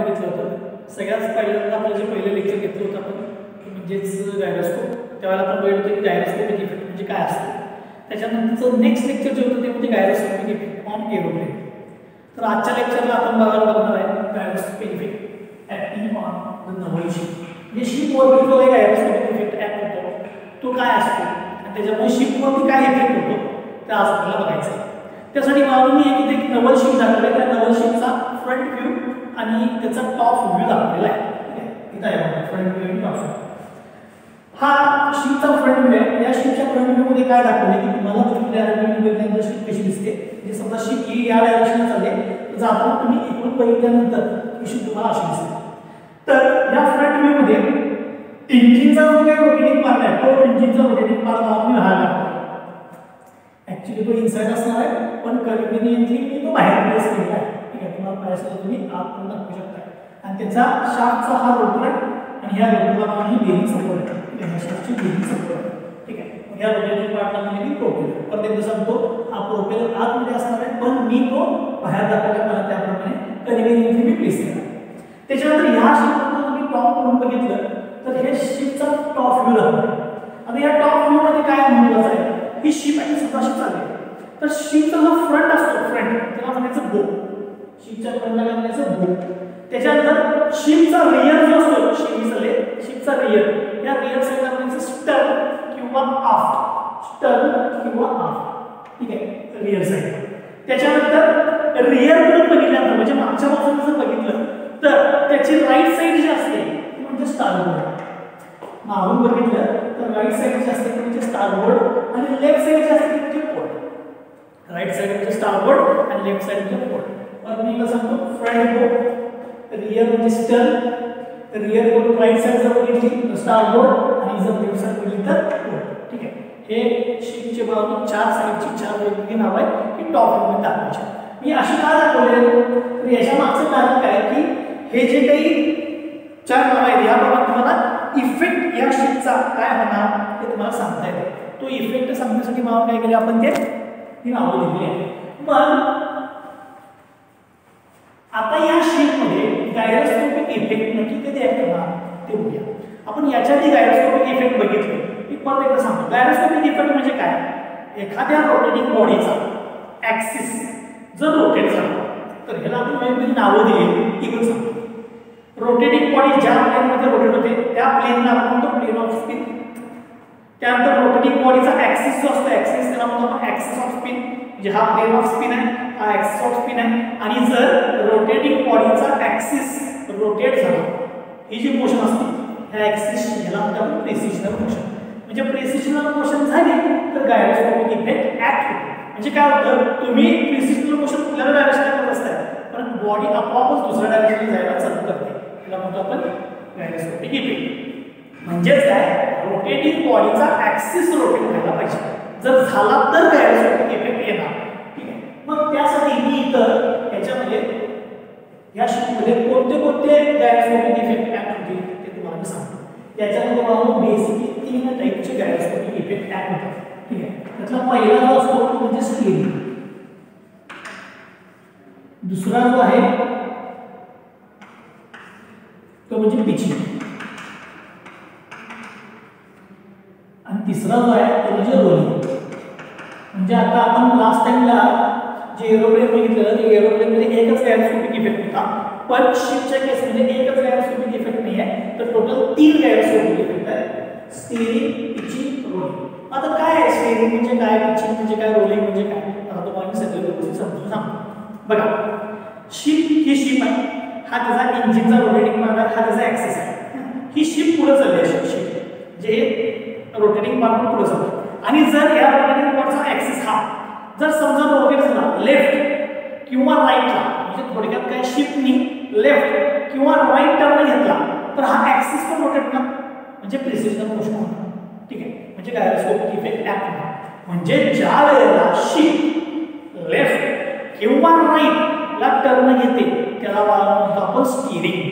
बघितलं होतं सगळ्यात पहिल्यांदा आपलं जे पहिलं लेक्चर घेतलं होतं आपण म्हणजेच गायरोस्कोप, त्यावेळेला आपण बघितलं की गायरोस्कोपिक इफेक्ट म्हणजे काय असतं. त्याच्यानंतरचं नेक्स्ट लेक्चर जे होतं ते म्हणजे गायरोस्कोपिक इफेक्ट ऑन एरोप्लेन. तर आजच्या लेक्चरला आपण बघणार आहे gyroscopic effect acting on the Naval ship. म्हणजे शिपवरती जो काही गायरोस्कोपिक इफेक्ट ॲक्ट होतो तो काय असतो आणि त्याच्यामुळे शिपवरती काय इफेक्ट होतो ते आज आपल्याला बघायचं आहे. त्यासाठी मला मी एक नवल शिप दाखवलं, त्या नवल शिपचा फ्रंट व्ह्यू आणि त्याचा टॉप व्ह्यू दाखवलेला आहे. ठीक आहे, इथं आहे फ्रंट व्ह्यू आणि टॉप व्ह्यू. हा शिपचा फ्रंट व्ह्यू आहे. या शिपच्या फ्रंट व्ह्यू मध्ये काय दाखवले की तुम्हाला बघितल्यानंतर शिप कशी दिसते. म्हणजे समजा शिप ही या डायरेक्शनला चालली तर जाताना तुम्ही इकडून बघितल्यानंतर ही शिप तुम्हाला अशी दिसते. तर या फ्रंट व्ह्यू मध्ये इंजिनचा जो काही रोटेटिंग पार्ट आहे तो इंजिनचा रोटेटिंग पार्ट तुम्ही बाहेर दाखवतो. ऍक्च्युली तो इनसाइड असणार आहे पण कन्व्हिनियंटली तो बाहेर प्लेस केलेला आहे. ठीक आहे, तुम्हाला पाहिजे तुम्ही आतून दाखवू शकता. आणि त्याचा शाफ्टचा हा रोटर आहे आणि ह्या रोटरला आपण ही बेरिंग सपोर्ट आहे. ठीक आहे, शाफ्टची बेरिंग सपोर्ट आहे. ठीक आहे, या रोटेटिंग पार्टला म्हणजे प्रोपेलर. पण ते सांगतो हा प्रोपेलर आतमध्ये असणार आहे पण मी तो बाहेर दाखवला मला त्याप्रमाणे कन्व्हिनियंटली मी प्लेस केला. त्याच्यानंतर ह्या शिपमध्ये तुम्ही टॉप करून बघितलं तर हे शिपचा टॉप व्ह्यू आहे. आता या टॉप व्ह्यू मध्ये काय महत्त्वाचं आहे, ही शिप आहे सुद्धा शिप चालली तर शिपचा जो फ्रंट असतो फ्रंट त्याला म्हणायचं बो. शिपच्या फ्रंटला काय म्हणायचं बो. त्याच्यानंतर शिपचा रियर जो असतो शिपचा रियर, या रियर साइडला म्हणायचं स्टर्न किंवा आफ्ट. स्टर्न किंवा आफ्ट. ठीक आहे, रियर साइड. त्याच्यानंतर रियर कडून बघितल्यानंतर म्हणजे मागच्या बाजूने जर बघितलं तर त्याची राईट साइड जी असते ती म्हणजे स्टारबोर्ड. मागून बघितलं तर राईट साइड जी असते ती म्हणजे स्टारबोर्ड आणि लेफ्ट साइड जी असते ती म्हणजे पोर्ट. राईट साइड म्हणजे स्टारबोर्ड आणि लेफ्ट साइड म्हणजे पोर्ट. पण मी कसं सांगतो फ्रंट बो, रियर म्हणजे स्टर्न. रियर कडून राईट साइड जर बघितली तर स्टारबोर्ड आणि जर लेफ्ट साइड बघितली तर पोर्ट. ठीक आहे, हे शिपचे बाजू चार साइडची चार वेगवेगळी नाव आहे की टॉप मध्ये दाखवायची. मी अशी का दाखवले तर याच्या मागचं कारण काय की हे जे काही चार नाव आहेत याप्रमाणे तुम्हाला इफेक्ट या शिपचा काय होणार ते तुम्हाला सांगता येते. तो इफेक्ट सांगण्यासाठी मला काय केले आपण ते ही नावं दिली आहे. पण आता या शिपमध्ये गायरोस्कोपिक इफेक्ट नक्की कधी ऍक्ट होणार ते बघूया. आपण याच्या आधी गायरोस्कोपिक इफेक्ट बघितले. मी परत एकदा सांगतो गायरोस्कोपिक इफेक्ट म्हणजे काय, एखाद्या रोटेटिंग बॉडीचा ऍक्सिस जर रोटेट झाला तर ह्याला आपण वेगवेगळी नावं दिली ती पण सांगतो. रोटेटिंग बॉडी ज्या प्लेनमध्ये रोटेट होते त्या प्लेनला आपण म्हणतो प्लेन ऑफ स्पिन. त्यानंतर रोटेटिंग बॉडीचा ऍक्सिस जो असतो ऍक्सिस त्याला म्हणतो आपण ऍक्सिस ऑफ स्पिन. म्हणजे हा प्लेन ऑफ स्पिन आहे, हा ऍक्सिस ऑफ स्पिन आहे. आणि जर रोटेटिंग बॉडीचा ऍक्सिस रोटेट झाला ही जी मोशन असते ह्या ऍक्सिस याला म्हणतो आपण प्रेसिशनल मोशन. म्हणजे प्रेसिशनल मोशन झाली तर गायरोस्कोपिक इफेक्ट ऍक्ट होतो. म्हणजे काय होतं, तुम्ही प्रेसिशनल मोशन कुठल्या डायरेक्शनला करत असताय पण बॉडी आपोआपच दुसऱ्या डायरेक्शनला जायला चालू करते. त्याला म्हणतो आपण गायरोस्कोपिक इफेक्ट. म्हणजेच काय, रोटेटिंग बॉडीचा ऍक्सिस रोटेट व्हायला पाहिजे. जर झाला तर गायरोस्कोपिक इफेक्ट येणार. ठीक आहे, मग त्यासाठी मी इतर याच्यामध्ये या शिपमध्ये कोणते गायरोस्कोपिक इफेक्ट ऍक्ट होतील ते तुम्हाला मी सांगतो. त्याच्यामध्ये मला बेसिकली 3 टाईपचे गायरोस्कोपिक इफेक्ट ऍक्ट होतात. ठीक आहे, त्यातला पहिला जो असतो तो म्हणजे स्टीअरिंग. दुसरा जो आहे तो म्हणजे पिचिंग. आणि तिसरा जो आहे तो म्हणजे रोलिंग. म्हणजे आता आपण लास्ट टाइमला जे एरोप्लेन बघितलं ते एरोप्लेन मध्ये एकच गायरोस्कोपिक इफेक्ट होता. पण शिपच्या केसमध्ये एकच गायरोस्कोपिक इफेक्ट नाही आहे तर टोटल 3 गायरोस्कोपिक इफेक्ट आहेत. Steering, pitching, rolling. आता काय आहे स्टीअरिंग म्हणजे काय, पिचिंग म्हणजे काय, रोलिंग म्हणजे काय, आता तुम्हाला सगळे व्यवस्थित समजून सांगतो. बघा, शिप ही शिप आहे, हा त्याचा इंजिनचा रोटेटिंग पार्ट आहे, हा त्याचा ऍक्सिस आहे. ही शिप पुढे चालली आहे. शिप जे रोटेटिंग पार्ट पुढे चालतो आणि जर या रोटेटिंग पार्टचा ऍक्सिस हा जर समजा रोटेट झाला लेफ्ट किंवा राईटला, म्हणजे थोडक्यात काय शिपनी लेफ्ट किंवा राईट टर्न घेतला तर हा ऍक्सिस पण रोटेट होणार म्हणजे प्रिसिजन मोशन होणार. ठीक आहे, म्हणजे गायरोस्कोपिक इफेक्ट ऍक्ट होणार. म्हणजे ज्या वेळेला शिप लेफ्ट किंवा राईट ला टर्न घेते त्याला म्हणतो आपण स्टीअरिंग.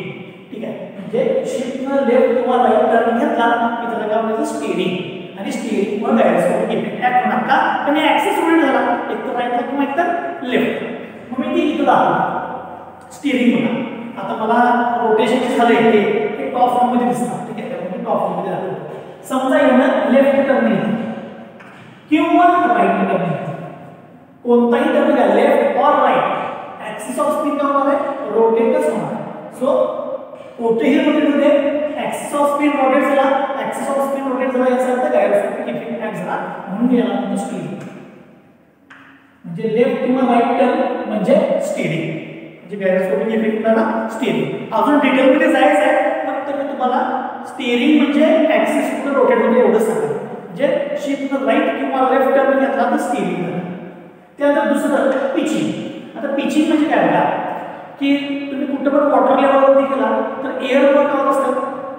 ठीक आहे, म्हणजे शिपनं लेफ्ट किंवा राईट टर्न घेतला की त्याला काय म्हणतात स्टीअरिंग. आणि स्टीअरिंग वर गायरोस्कोपिक इफेक्ट ऍक्ट होणार का, कारण ऍक्सिस रोटेट झाला एक तर राईटला किंवा एक तर लेफ्ट. मग मी ते इथं दाखवलं स्टीअरिंग होणार. आता मला रोटेशन जे झालंय ते टॉप फॉर्म मध्ये दिसणार, ठीक आहे, त्यामुळे टॉप फॉर्म मध्ये दाखवतो. समजा यानं लेफ्ट टर्न घेतला किंवा राईट टर्न घेतला, कोणताही टर्न घ्या, लेफ्ट और राईट, ऍक्सिस ऑफ स्पिन काय होणार आहे, रोटेटच होणार. सो कोठेही रोटेट होते, ऍक्सिस ऑफ स्पिन रोटेट झाला, ऍक्सिस ऑफ स्पिन रोटेट झाला याचा अर्थ गायरोस्कोपिक इफेक्ट ऍक्ट झाला, म्हणून याला म्हणतो स्टीअरिंग. म्हणजे लेफ्ट किंवा राईट टर्न म्हणजे स्टीअरिंग, म्हणजे गायरोस्कोपिक इफेक्ट झाला स्टीअरिंग. अजून डिटेल मध्ये जायचं आहे, फक्त मी तुम्हाला स्टीअरिंग म्हणजे ऍक्सिस कुठे रोटेट होते एवढं सांगा. म्हणजे शिपनं राईट किंवा लेफ्ट टर्न घेतला तर स्टीअरिंग झालं. त्यानंतर दुसरं पिचिंग. आता पिचिंग म्हणजे काय बघा, की तुम्ही कुठं पण वॉटर लेवलवरती गेला तर एअर वर काय असतात,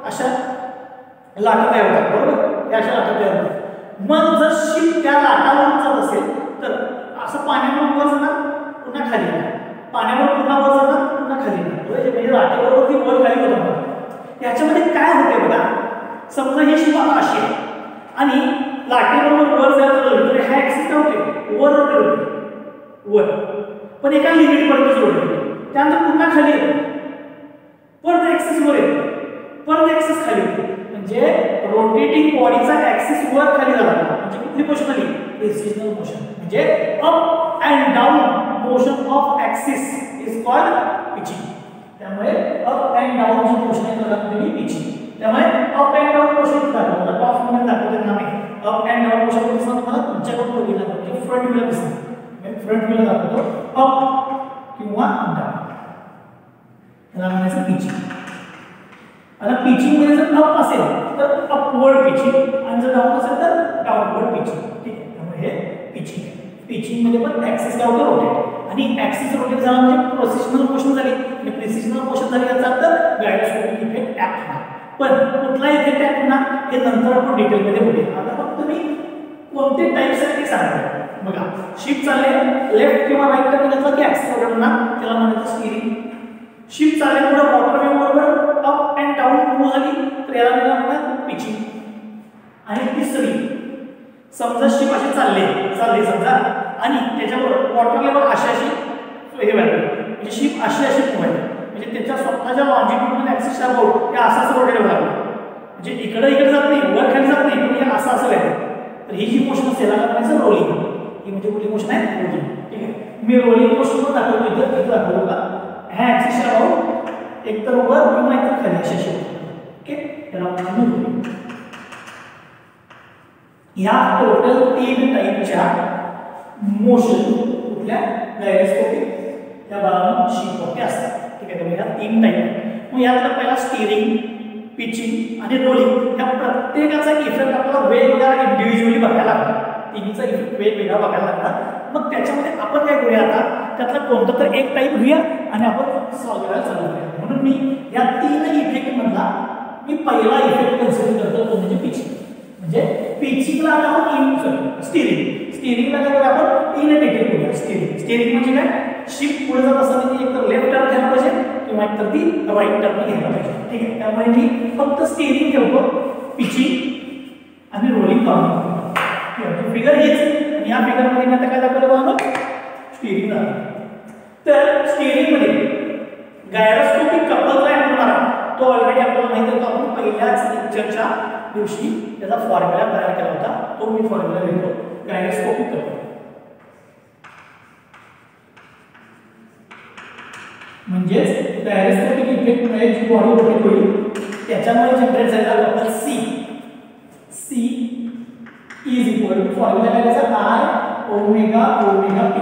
अशा लाटा तयार होतात, बरोबर, या अशा लाटा तयार होतात. मग जर शिप त्या लाटावरून जात असेल तर असं पाण्यावर वर जाणार पुन्हा खाली येणार, पाण्यावर पुन्हा वर जाणार पुन्हा खाली येणार, म्हणजे लाटेवरती वर खाली होतात. याच्यामध्ये काय होते बघा, समजा ही शिप आता अशी आहे आणि लाटेबरोबर वर जायला लागलं तर हा ऍक्सिस काय होते, वर रोटेट होते वर, पण एका लिमिट पर्यंत रोटेट होते. त्यानंतर पुन्हा खाली येतो, परत ऍक्सिस वर येतो, परत ऍक्सिस खाली येतो. म्हणजे रोटेटिंग बॉडीचा ऍक्सिस वर खाली झाला, म्हणजे कुठली मोशन आली, प्रिसिजनल मोशन. म्हणजे up and down motion of axis is called pitching. त्यामुळे अप अँड डाऊन जी मोशन आहे त्याला म्हणतो पिचिंग. त्यामुळे अप अँड डाऊन मोशन दाखवतो, टॉप मध्ये दाखवते ना मी. अप अँड डाऊन मोशन दिसणार तुम्हाला तुमच्याकडून बघितलं म्हणजे फ्रंट व्ह्यूला दिसणार, मी फ्रंट व्ह्यूला दाखवतो अप किंवा डाऊन, त्याला म्हणायचं पिचिंग. आता पिचिंग मध्ये जर अप असेल तर अपवर्ड पिचिंग आणि जर डाऊन असेल तर डाऊनवर्ड पिचिंग, ठीक आहे. त्यामुळे हे पिचिंग आहे. पिचिंग मध्ये पण ऍक्सिस काय होतं, रोटेट, आणि ऍक्सिस रोटेट झाला म्हणजे प्रोसिजनल मोशन झाली, आणि प्रिसिजनल मोशन झाली याचा अर्थ गायरोस्कोपिक इफेक्ट ऍक्ट होणार. पण कुठला इफेक्ट ऍक्ट होणार हे नंतर आपण डिटेलमध्ये बोलूया. आता फक्त मी कोणते टाइप्स आहेत ते सांगतो. बघा, शिप चालले लेफ्ट किंवा राईट टर्न घेतला की ऍक्सिस रोटेट होणार, त्याला म्हणायचं स्टीअरिंग. शिप चालले पुढे वॉटर वेव्ह बरोबर अप अँड डाऊन मूव्ह झाली तर याला म्हणतात पिचिंग. आणि तिसरी, समजा शिप अशी चालली समजा आणि त्याच्याबरोबर वॉटर लेवल अशी हे व्हायला, म्हणजे शिप अशी मूव्ह आहे, म्हणजे त्याच्या स्वतःच्या लॉन्जिट्यूडल ऍक्सिसच्या अबाउट हे असाच रोटेट व्हायला, म्हणजे इकडे जात नाही, वर खाली जात नाही, पण हे असं व्हायला. तर ही जी मोशन असेल याला म्हणायचं रोलिंग. ही म्हणजे कुठली मोशन आहे, रोलिंग, ठीक आहे. मी रोलिंग मोशन पण दाखवतो इथं दाखवतो का, ह्या ऍक्सिसच्या अबाउट एकतर वर किंवा एकतर खाली अशी शिप, ओके. त्याला म्हणून या टोटल 3 टाइपच्या मोशन कुठल्या गायरोस्कोपिक या भागात शिपवरती असतात, ठीक आहे. त्यामुळे या 3 टाइप आहेत. मग यातला पहिला स्टीअरिंग, पिचिंग आणि रोलिंग, या प्रत्येकाचा इफेक्ट आपल्याला वेगवेगळा इंडिव्हिज्युअली बघायला लागतो. तिन्हीचा इफेक्ट वेगवेगळा बघायला लागतात. मग त्याच्यामध्ये आपण काय करूया, आता त्यातला कोणता तर एक टाइप घेऊया आणि आपण सॉल्व्ह करायला चालू करूया. म्हणून मी या 3 इफेक्ट मधला मी पहिला इफेक्ट कन्सिडर करतो, तो म्हणजे पिचिंग. म्हणजे पिचिंगला आपण स्टीअरिंगला काय करूया आपण इन डिटेल करूया. स्टीअरिंग म्हणजे काय, शिप पुढे जात असताना ती एकतर लेफ्ट टर्न घ्यायला पाहिजे किंवा एकतर ती राईट टर्न घ्यायला पाहिजे, ठीक आहे. त्यामुळे मी फक्त स्टीअरिंग ठेवतो, पिचिंग आणि रोलिंग काढून फिगर हीच. आणि या फिगरमध्ये मी आता काय दाखवलं बघा, स्टीअरिंग दाखवलं. तर स्टीअरिंग मध्ये गायरोस्कोपिक कपल काय होणार तो ऑलरेडी आपल्याला माहिती आहे. तो आपण पहिल्याच लेक्चरच्या दिवशी त्याचा फॉर्म्युला तयार केला होता, तो मी फॉर्म्युला लिहितो. गायरोस्कोपिक कपल म्हणजेच गायरोस्कोपिक इफेक्टमुळे जी बॉडी रोटेट होईल त्याच्यामुळे जनरेट झालेला couple C is equal to formula काय करायचा, I ओमेगा पी.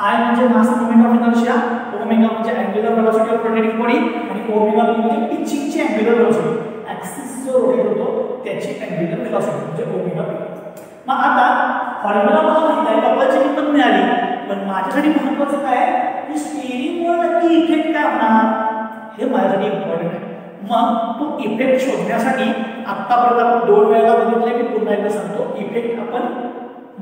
I म्हणजे mass moment of inertia, omega म्हणजे angular velocity of rotating body आणि ओमेगा पी म्हणजे पिचिंगची अँग्युलर वेलोसिटी. ऍक्सिस जो रोटेट होतो त्याची अँग्युलर वेलोसिटी म्हणजे ओमेगा पी. मग आता फॉर्म्युला मला माहिती आहे, कपलची किंमत मिळाली, पण माझ्यासाठी महत्त्वाचं काय आहे की स्टीअरिंगवर नक्की इफेक्ट काय होणार हे माझ्यासाठी इम्पॉर्टंट आहे. मग तो इफेक्ट शोधण्यासाठी आतापर्यंत आपण 2 वेळा बघितले, मी पुन्हा एकदा सांगतो. इफेक्ट आपण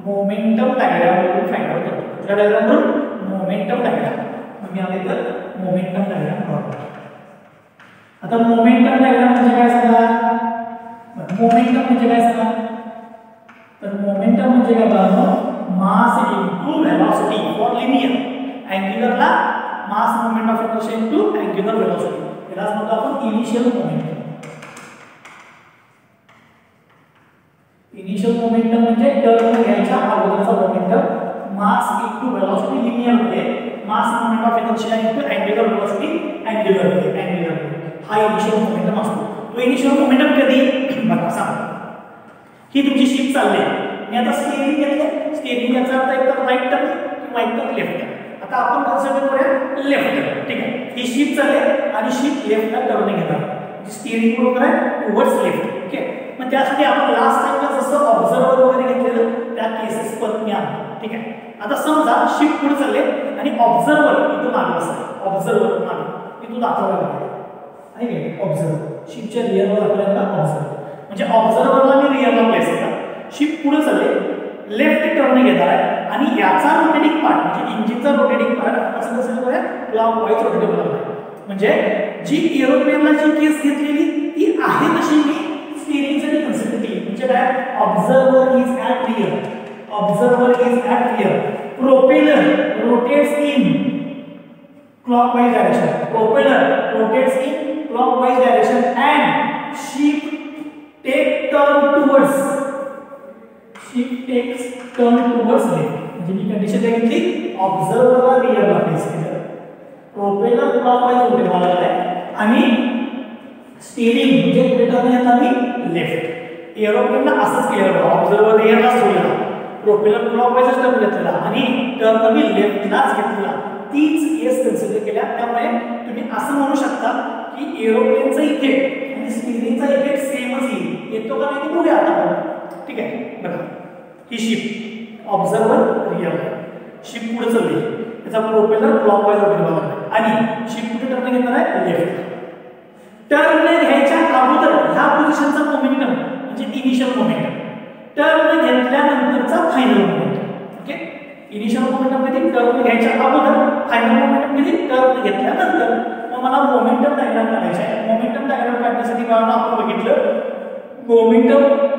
मोमेंटम डायग्रामवरून फाइंड आउट करतो. त्या डायग्रामवरून मोमेंटम डायग्राम, मग मी आले तर मोमेंटम डायग्राम काढतो. आता मोमेंटम डायग्राम म्हणजे काय सांगा, मोमेंटम म्हणजे काय सांगा, तर मोमेंटम म्हणजे काय बघा, mass into velocity for linear. अँग्युलरला mass moment of inertia into angular velocity, यालाच म्हणतो आपण इनिशियल मोमेंटम. इनिशियल मोमेंटम म्हणजे टर्न घ्यायच्या अगोदरचा momentum, mass into velocity linear मध्ये, mass moment of inertia into angular velocity angular मध्ये, हा इनिशियल मोमेंटम असतो. तो इनिशियल मोमेंटम कधी बघा सांगा, ही तुमची शिप चालली आहे, मी आता स्टीअरिंग घेतलं, स्टीअरिंग याचा अर्थ एक तर राईट टर्न किंवा एक तर लेफ्ट टर्न. आता आपण कन्सिडर करूया लेफ्ट टर्न. ठीक आहे, ही शिप चालली आहे आणि शिप लेफ्टला टर्न घेणार, स्टीअरिंग बरोबर आहे टुवर्ड्स लेफ्ट. ओके, मग त्यासाठी आपण लास्ट टाइमला जसं ऑब्झर्वर वगैरे घेतलेलं त्या केसेस परत मी आणतो. ठीक आहे, आता समजा शिप पुढे चालले आणि ऑब्झर्वर इथं मागे असतो, ऑब्झर्वर मागे इथून दाखवायला लागेल, आहे की ऑब्झर्वर शिपच्या रिअरवर दाखवायला ऑब्झर्वर, म्हणजे ऑब्झर्वरला मी रिअरला प्लेस केला, शिप पुढे चालले, लेफ्ट टर्न घेणार आहे आणि याचा रोटेटिंग पार्ट म्हणजे इंजिनचा रोटेटिंग पार्ट असं कसं करूया क्लॉकवाईज रोटेट होणार आहे. म्हणजे जी एरोप्लेनला जी केस घेतलेली ती आहे तशी मी स्टीअरिंगसाठी कन्सिडर केली. म्हणजे काय, observer is at rear, observer is at rear, propeller rotates in clockwise direction, propeller rotates in clockwise direction and ship take turn towards, ship takes turn towards left. म्हणजे मी कंडिशन काय घेतली, ऑब्झर्वरला रिअरला प्लेस केलं, प्रोपेलर क्लॉकवाईज रोटेट व्हायला लागलाय आणि स्टीअरिंग म्हणजे पुढे टर्न घेतला मी लेफ्ट. एरोप्लेनला असंच केलं, ऑब्झर्वर रिअरला सोडला, प्रोपेलर क्लॉकवाईज टर्न घेतलेला आणि टर्न मी लेफ्टलाच घेतलेला, तीच केस कन्सिडर केल्या. त्यामुळे तुम्ही असं म्हणू शकता की एरोप्लेनचा इफेक्ट आणि स्टीअरिंगचा इफेक्ट सेमच येईल. येतो का नाही बघूया आता आपण. ठीक आहे, बघा ही शिप ऑब्झर्वर रिअर, शिप पुढे चालली, त्याचा प्रोपेलर क्लॉकवाईज रोटेट व्हायला लागला आणि शिप कुठे टर्न घेणार आहे लेफ्ट. टर्न घ्यायच्या अगोदर ह्या पोझिशनचा मोमेंटम म्हणजे इनिशियल मोमेंटम, टर्न घेतल्यानंतरचा final momentum. Okay, initial momentum कधी, टर्न घ्यायच्या अगोदर, फायनल मोमेंटम कधी, टर्न घेतल्यानंतर. मग मला मोमेंटम डायग्राम काढायचा आहे. मोमेंटम डायग्राम काढण्यासाठी मला आपण बघितलं मोमेंटम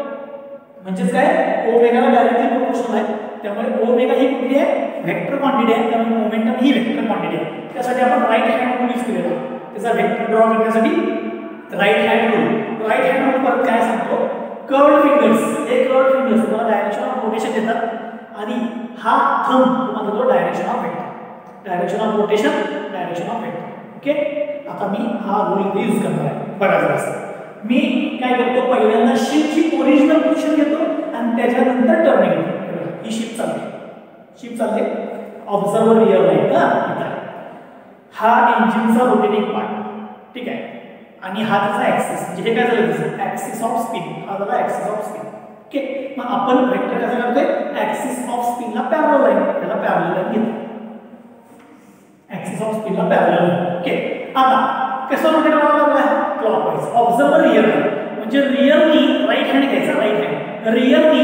म्हणजेच काय, ओमेगाला डायरेक्टली प्रोपोर्शनल आहे, त्यामुळे ओमेगा ही कुठली आहे, वेक्टर क्वांटिटी आहे, त्यामुळे मोमेंटम ही वेक्टर क्वांटिटी आहे. त्यासाठी आपण राईट हँड रूल यूज केलेला, त्याचा वेक्टर ड्रॉ करण्यासाठी right hand rule. Right hand rule परत काय सांगतो, कर्व्ड फिंगर्स, हे कर्व्ड फिंगर्स तुम्हाला डायरेक्शन ऑफ रोटेशन देतात आणि हा थंब तुम्हाला देतो direction of vector, direction of rotation, direction of vector. Okay, आता मी हा रूल इथे यूज करणार आहे. बघा जरा मी काय करतो, पहिल्यांदा शिपची ओरिजिनल पोझिशन घेतो आणि त्याच्यानंतर टर्न घेतो. ही शिप चालली, शिप चालले, ऑब्झर्वर रिअर आहे का, हा इंजिनचा रोटेटिंग पार्ट. ठीक आहे, आणि हा त्याचा ऍक्सिस, म्हणजे हे काय झालं त्याचं ऍक्सिस ऑफ स्पिन, हा झाला ऍक्सिस ऑफ स्पिन. ओके, मग आपण वेक्टर कसं करतोय, ऍक्सिस ऑफ स्पिनला पॅरलल लाईन, त्याला पॅरलल लाईन घेतो, ऍक्सिस ऑफ स्पिनला पॅरलल. ओके, आता कसं रोटेट व्हायला लागलाय, क्लॉकवाईज. ऑब्झर्वर रिअर म्हणजे रिअरनी राईट हँड घ्यायचा, राईट हँड रिअरनी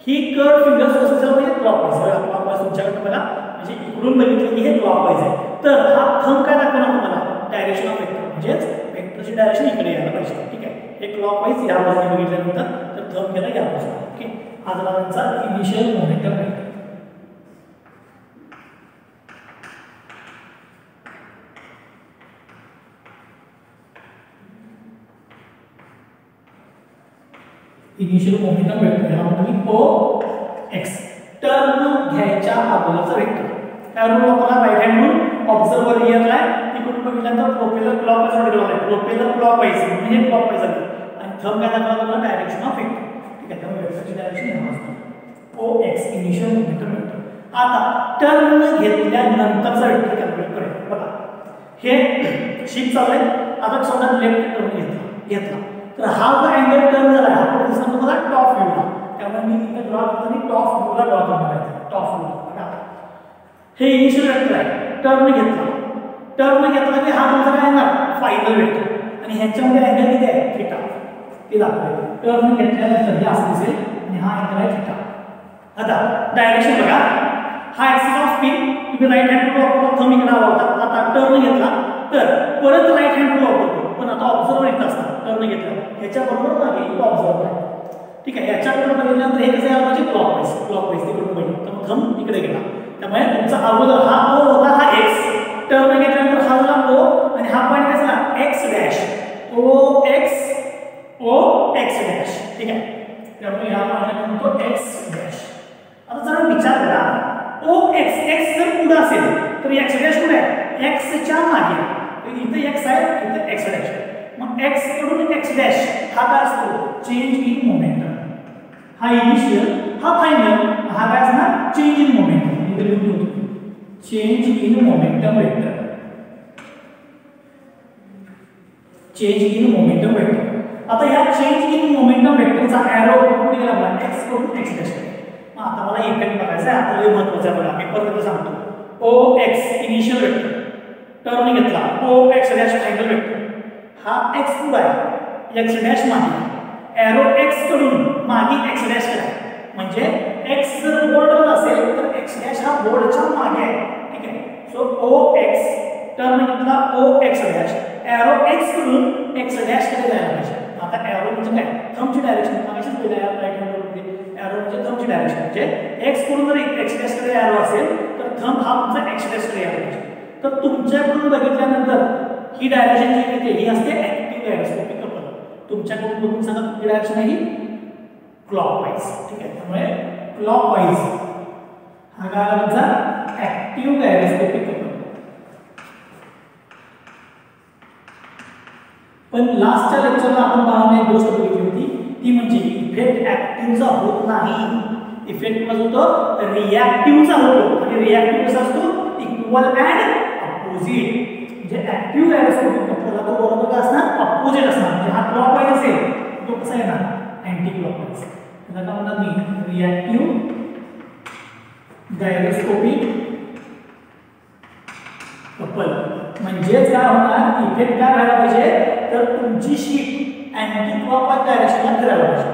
ही कर्व फिंगर्स कसं झालं म्हणजे क्लॉकवाईज. क्लॉकवाईज तुमच्याकडे बघा, म्हणजे इकडून बघितलं की हे क्लॉकवाईज आहे, तर हा थंब काय दाखवणार तुम्हाला, डायरेक्शन ऑफ वेक्टर, म्हणजेच वेक्टरची डायरेक्शन इकडे यायला पाहिजे. ठीक आहे, हे क्लॉकवाईज या बाजूने बघितल्यानंतर तर थंब गेला या बाजूला. ओके, हा झाला त्यांचा initial momentum vector. Initial momentum vector याला म्हणतो मी ओ एक्स, टर्न घ्यायच्या अगोदरचा वेक्टर. काय रूल वापरला, राईट हँड रूल, ऑब्झर्वर रिअरला आहे, इकडून बघितल्यानंतर प्रोपेलर क्लॉकवाईज रोटेट होणार आहे, प्रोपेलर क्लॉकवाईज म्हणजे क्लॉकवाईज आहे आणि थंब काय दाखवला तुम्हाला, डायरेक्शन ऑफ वेक्टर. ठीक आहे, त्यामुळे वेक्टरची डायरेक्शन हे असते ओ एक्स, इनिशियल मोमेंटम वेक्टर. आता टर्न घेतल्यानंतरचा वेक्टर कॅल्क्युलेट करूया. बघा हे शिप चाललंय, आता समजा लेफ्ट टर्न घेतला तर हा जो अँगल टर्न झाला हा कुठे दिसणार तुम्हाला, टॉप व्ह्यूला. त्यामुळे मी इथे ड्रॉ करताना टॉप व्ह्यूला ड्रॉ करणार आहे, टॉप व्ह्यूला. हे इनिशियल वेक्टर आहे, टर्न घेतला, टर्न घेतला की हा तुमचा काय येणार, फायनल वेक्टर. आणि ह्याच्यामध्ये अँगल किती आहे, थीटा, ते दाखवलं. टर्न घेतल्यानंतर हे असं दिसेल आणि हा अँगल आहे थीटा. आता डायरेक्शन बघा, हा ऍक्सिस ऑफ स्पिन, तुम्ही राईट हँड रूल वापरला, थंब इकडे आला होता. आता टर्न घेतला तर परत राईट हँड रूल वापरतो, पण आता ऑब्झर्वर येत असतात, टर्न घेतला ह्याच्याबरोबर मागे इथं ऑब्झर्वर आहे. ठीक आहे, याच्याकडून बघितल्यानंतर हे कसं यायला पाहिजे, क्लॉकवाईज, क्लॉकवाईज तिकडून बघितलं तर थंब इकडे गेला. त्यामुळे तुमचा अगोदर हा ओ होता, हा एक्स, इथे x आहे इथे x डॅश आहे. मग x कडून x डॅश हा काय असतो चेंज इन मोमेंटम. हा इनिशियल हा फायनल हा काय असणार चेंज इन मोमेंटम. इथे लिहून ठेवतो change in momentum vector. Change in momentum vector. आता या चेंज इन मोमेंटम वेक्टरचा एरो कुठे गेला बघा x कडून x डॅश. मग आता मला इफेक्ट बघायचा आहे. आता हे महत्त्वाचं आहे बघा. मी परत सांगतो OX इनिशियल वेक्टर टर्न घेतला OX डॅश फायनल वेक्टर. हा x पुढे आहे x डॅश मागे एरो x कडून मागे x डॅश कडे म्हणजे x जर बोर्डवर असेल तर x डॅश हा बोर्डच्या मागे आहे. ठीक आहे. सो OX टर्न घेतला OX डॅश एरो x कडून x डॅश कडे जायला पाहिजे. आता एरो म्हणजे काय थंबची डायरेक्शन. मागाशीच पहिला राईट हँड मध्ये एरो म्हणजे थंबची डायरेक्शन. म्हणजे x कडून जर x डॅश कडे एरो असेल तर थंब हा तुमचा x डॅश कडे यायला पाहिजे. तर तुमच्याकडून बघितल्यानंतर ही डायरेक्शन जी येते ही असते ऍक्टिव्ह गायरोस्कोपिक कपल. तुमच्याकडून बघून सांगा कुठली डायरेक्शन आहे क्लॉकवाईज. ठीक आहे. त्यामुळे क्लॉकवाईज हा काय तुमचा ऍक्टिव्ह गायरोस्कोपिक कपल. पण लास्टच्या लेक्चरला आपण पाहून एक गोष्ट बघितली होती ती म्हणजे इफेक्ट ऍक्टिव्हचा होत नाही. इफेक्ट म्हणजे होतो रिॲक्टिव्हचा होतो. आणि रिॲक्टिव्ह कसा असतो इक्वल अँड अपोजिट. म्हणजे ऍक्टिव्ह गायरोस्कोपिक कपलला तो बरोबर काय असणार अपोजिट असणार. म्हणजे हा क्लॉकवाईज असेल तो कसा येणार अँटी क्लॉकवाईज. त्याला काय म्हणतात मी रिॲक्टिव्ह गायरोस्कोपिक कपल. म्हणजेच काय होणार इफेक्ट काय व्हायला पाहिजे तर तुमची शीट अँटी क्लॉकवाईज डायरेक्शनला फिरायला पाहिजे.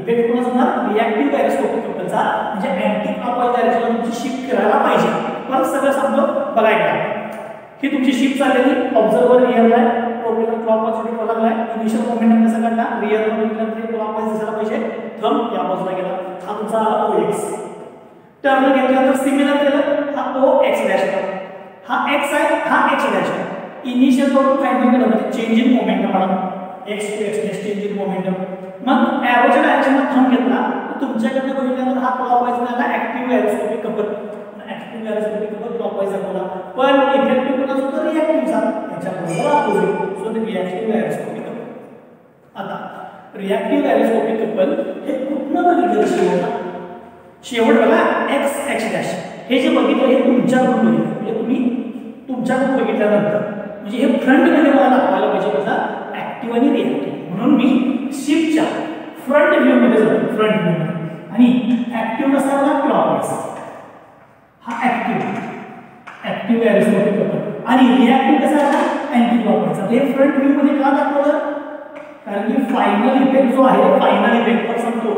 इफेक्ट कोण असणार रिॲक्टिव्ह गायरोस्कोपिक कपलचा म्हणजे अँटी क्लॉकवाईज डायरेक्शनला तुमची शीट फिरायला पाहिजे. परत सगळं सांगतो बघायला. ही तुमची शीट चाललेली ऑब्झर्वर रिअरला आहे प्रोपेलर क्लॉकवाईज रोटेट व्हायला लागलाय. इनिशियल मोमेंटम कसं काढला रिअर मोमेंटम क्लॉकवाईज दिसायला पाहिजे. थंब या बाजूला गेला हा तुमचा आला OX. टर्न घेतल्यानंतर सिमिलर केलं हा OX डॅश हा x आहे हा x डॅश आहे. इनिशियल करून फायनल केलं म्हणजे चेंज इन मोमेंटम आला x to x dash change in momentum. मग एरोच्या डायरेक्शनला थंब घेतला तर तुमच्याकडे बघितल्यानंतर हा क्लॉकवाईज झाला active gyroscopic couple. Active gyroscopic couple clockwise दाखवला. पण इफेक्टिव्ह कोणाचा होता रिॲक्टिव्हचा त्याच्या बरोबर opposite. So the reactive gyroscopic couple. आता रिॲक्टिव्ह गायरोस्कोपिक कपल हे कुठनं बघितलं शेवट बघा x डॅश हे जे बघितलं हे तुमच्याकडून बघितलं. म्हणजे तुम्ही तुमच्याकडून बघितल्यानंतर म्हणजे हे फ्रंट मध्ये मला दाखवायला पाहिजे कसा ऍक्टिव्ह आणि रिॲक्टिव्ह. म्हणून मी शिफ्टच्या फ्रंट व्ह्यू मध्ये जातो फ्रंट व्ह्यू मध्ये. आणि ऍक्टिव्ह कसा होता क्लॉकवाईज हा ऍक्टिव्ह गायरोस्कोपिक कपल. आणि रिॲक्टिव्ह कसा होता अँटी क्लॉकवाईज. हे फ्रंट व्ह्यू मध्ये का दाखवलं कारण की फायनल इफेक्ट जो आहे फायनल इफेक्ट पर सांगतो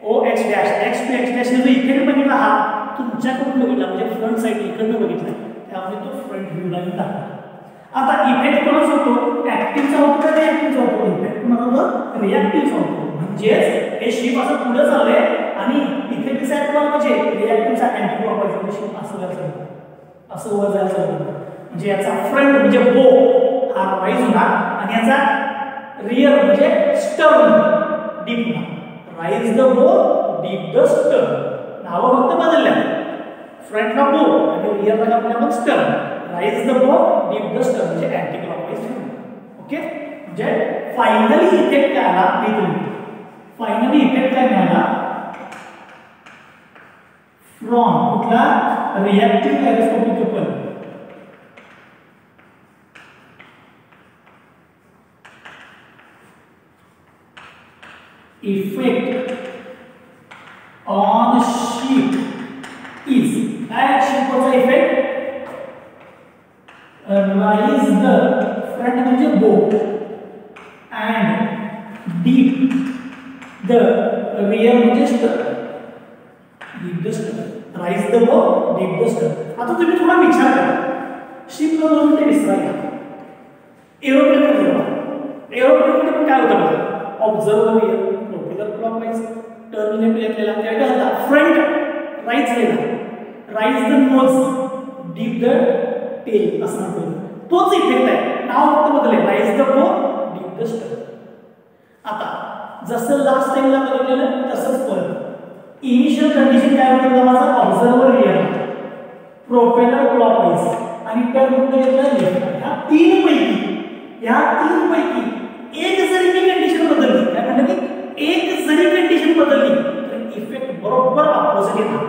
OX dash x to x dash जो इफेक्ट बघितला हा तुमच्याकडून बघितला म्हणजे फ्रंट साइड इकडनं बघितला त्यामुळे तो फ्रंट व्ह्यूला दाखवला. आता इफेक्ट कोणाचा होतो ऍक्टिव्हचा होतो का रिॲक्टिव्हचा होतो. इफेक्ट कोणाचा होतो रिॲक्टिव्हचा होतो. म्हणजेच हे शिप असं पुढे चाललंय आणि इफेक्ट कसा ऍक्टिव्ह पाहिजे रिॲक्टिव्हचा अँटी क्लॉकवाईज शिप असं जायचं असं वर जायचं. म्हणजे याचा फ्रंट म्हणजे बो हा राईज होणार आणि याचा रिअर म्हणजे स्टर्न डीप होणार. Rise the bow dip the stern. नाव फक्त बदलल्या फ्रंटला बो आणि रिअरला काय म्हणतो आपण stern. Rise the bow dip the stern म्हणजे अँटी क्लॉकवाईज. ओके. म्हणजे फायनली इफेक्ट काय आला फायनली इफेक्ट काय मिळाला फ्रॉम कुठला reactive gyroscopic couple. Effect on sheep is काय sheepचा इफेक्ट rise the front म्हणजे bow and deep the rear म्हणजे stern. deep the stern rise the bow deep the stern. आता तुम्ही थोडा विचार करा शिपला 2 मिनिटे विसरायला एरोप्लेन मध्ये पण काय होतं बघा observer rear propeller clockwise turn left घेतलेला त्या होता फ्रंट राईट साइडला rise the nose dip the tail असं म्हणतो. तोच इफेक्ट आहे नाव फक्त बदलले rise the bow dip the stern. आता जसं लास्ट टाइमला बघितलेलं तसंच परत इनिशियल कंडिशन काय होतं माझा ऑब्झर्वर रिअर प्रोपेलर क्लॉकवाईज आणि टर्न कुठे घेतला लेफ्ट. ह्या तीन पैकी एक जरी मी कंडिशन बदलली, काय म्हणलं की एक जरी कंडिशन बदलली तर इफेक्ट बरोबर अपोजिट येणार.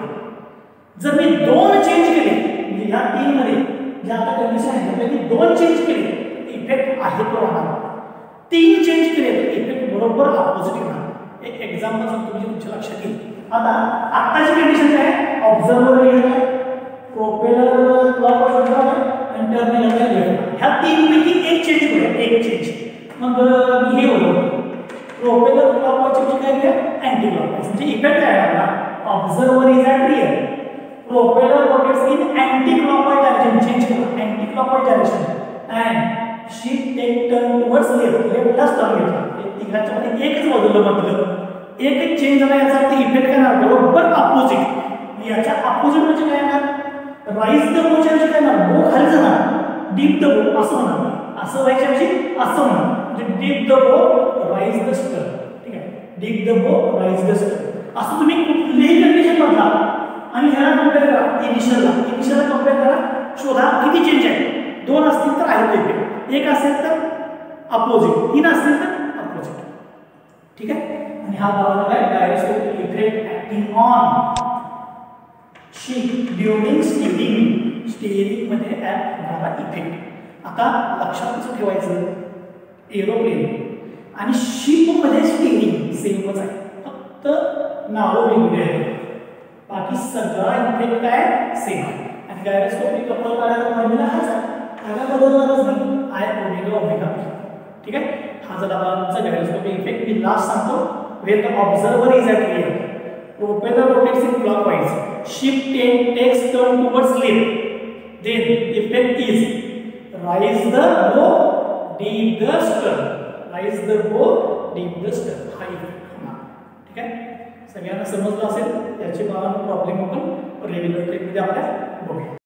जर मी दोन चेंज केले म्हणजे ह्या तीन मध्ये जे आता कंडिशन आहे त्यापैकी दोन चेंज केले इफेक्ट आहे तो राहणार. तीन चेंज केले तर इफेक्ट बरोबर अपोजिट येणार. एक एक्झाम्पल सांगतो म्हणजे तुमच्या लक्षात येईल. आता आताची कंडिशन काय आहे, ऑब्झर्वर आहे, प्रोपेलर क्लॉकवाईज आणि टर्मिनल लेफ्ट. ह्या तीन पैकी एक चेंज करूया, एक चेंज. मग मी हे होतं प्रोपेलर क्लॉकवाईज म्हणजे काय केलं, अँटी क्लॉकवाईज. म्हणजे इफेक्ट काय आला, observer is at rear, propeller rotates in anti clockwise direction. Change करा anti clockwise direction and ship take turn towards left. लेफ्टलाच टर्न घेतला. तिघांच्यामध्ये एकच बदललं म्हटलं, एकच चेंज झाला. याचा अर्थ इफेक्ट काय ना बरोबर अपोजिट. याच्या अपोजिट म्हणजे काय ना, राईज द बोच्या ऐवजी काय ना बो खाली जाणार, डीप द बो असं म्हणणार. असं व्हायच्या ऐवजी असं म्हणणार. म्हणजे डीप द बो राईज द स्टर. ठीक आहे, डीप द बो राईज द स्टर. असं तुम्ही कुठलीही कंडिशन बदला आणि ह्याला कम्पेअर करा इनिशियलला कम्पेअर करा, शोधा किती चेंज आहे. दोन असतील तर आहे इफेक्ट, एक असेल तर अपोजिट, तीन असतील तर अपोजिट. ठीक आहे. आणि हा भाग आहे gyroscopic effect acting on ship during steering. Steering मध्ये ऍक्ट होणारा इफेक्ट. आता लक्षात कसं ठेवायचं, एरोप्लेन आणि शिप मध्ये स्टीअरिंग सेमच आहे, फक्त नावं वेगळी आहेत. बाकी सगळा इफेक्ट काय सेम आहे. आणि गायरोस्कोपिक कपल करायचा फॉर्म्युला हाच आहे, काय बदलणारच नाही, आय ओमेगा ओमेगा पी. ठीक आहे. हा झाला आमचा गायरोस्कोपिक इफेक्ट. मी लास्ट सांगतो. when the observer is at rear, propeller rotates in clockwise, ship takes turn towards left, then effect is raise the bow, deep the stern. Raise the bow, deep the stern. हा effect होणार. ठीक आहे. सगळ्यांना समजलं असेल. याचे मला problem आपण रेग्युलर ट्रेकमध्ये आपल्या बघूया.